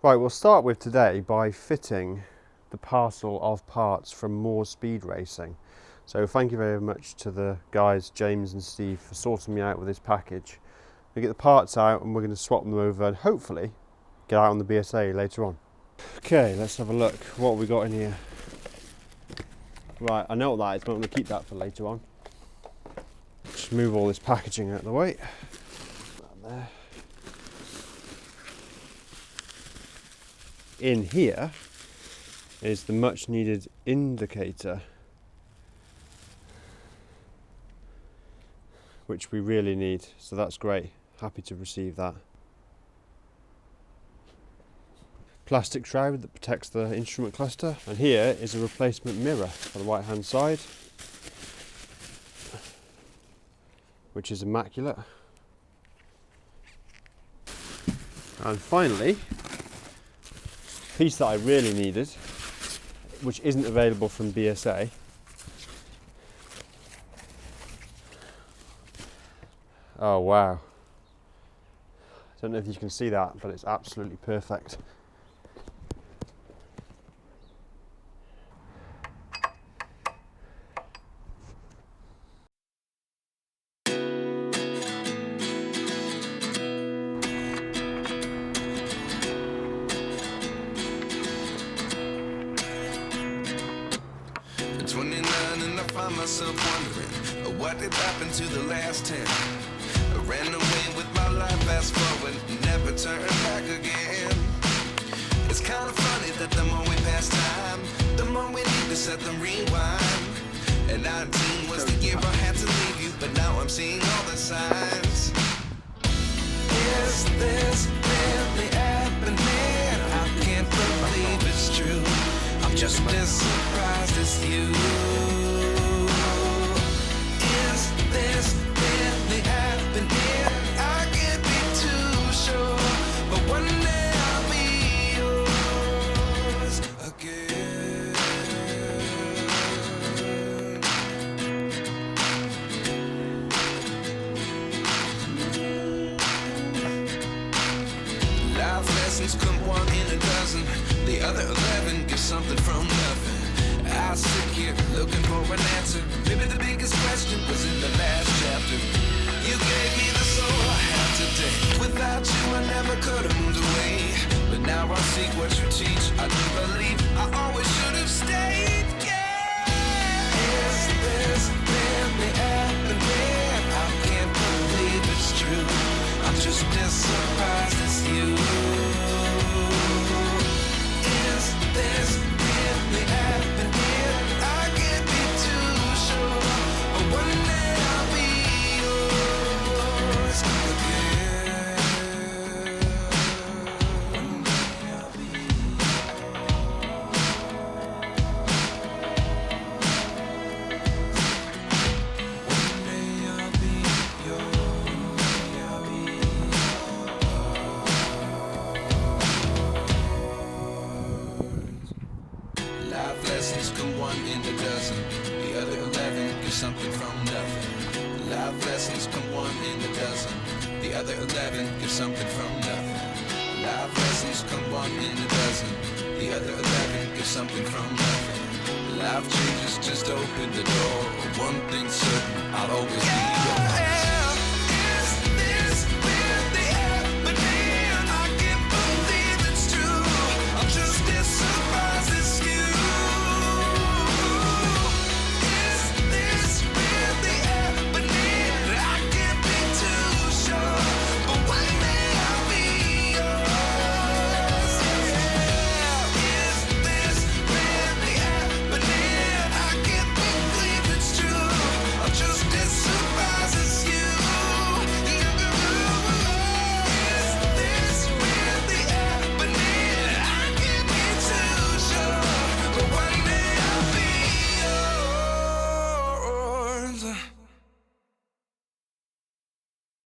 Right, we'll start with today by fitting the parcel of parts from More Speed Racing. So thank you very much to the guys, James and Steve, for sorting me out with this package. We get the parts out and we're going to swap them over and hopefully get out on the BSA later on. Okay, let's have a look. What have we got in here? Right, I know what that is, but I'm going to keep that for later on. Just move all this packaging out of the way. That there. In here is the much needed indicator, which we really need, so that's great. Happy to receive that. Plastic shroud that protects the instrument cluster, and here is a replacement mirror for the right hand side, which is immaculate. And finally, the piece that I really needed, which isn't available from BSA, oh wow, I don't know if you can see that, but it's absolutely perfect. Myself wondering what did happen to the last 10. I ran away with my life, fast forward, never turn back again. It's kind of funny that the more we pass time, the more we need to set them rewind. And 19 was the year I had to leave you, but now I'm seeing all the signs. Is this really happening? I can't believe it's true. I'm just as surprised as you. This really happening? I can't be too sure, but one day I'll be yours again. Life lessons come one in a dozen, the other 11 get something from nothing. I sit here looking for an answer. Maybe the biggest question was in the last chapter. You gave me the soul I have today. Without you I never could have moved away. But now I seek what you teach. I do believe I always should have stayed. Yeah. Is this really happening? I can't believe it's true. I'm just as surprised as you. Is this really happening? Something from nothing. Life lessons come one in a dozen. The other 11 give something from nothing. Life lessons come one in a dozen. The other 11 give something from nothing. Life changes just open the door. One thing's certain, I'll always be yours.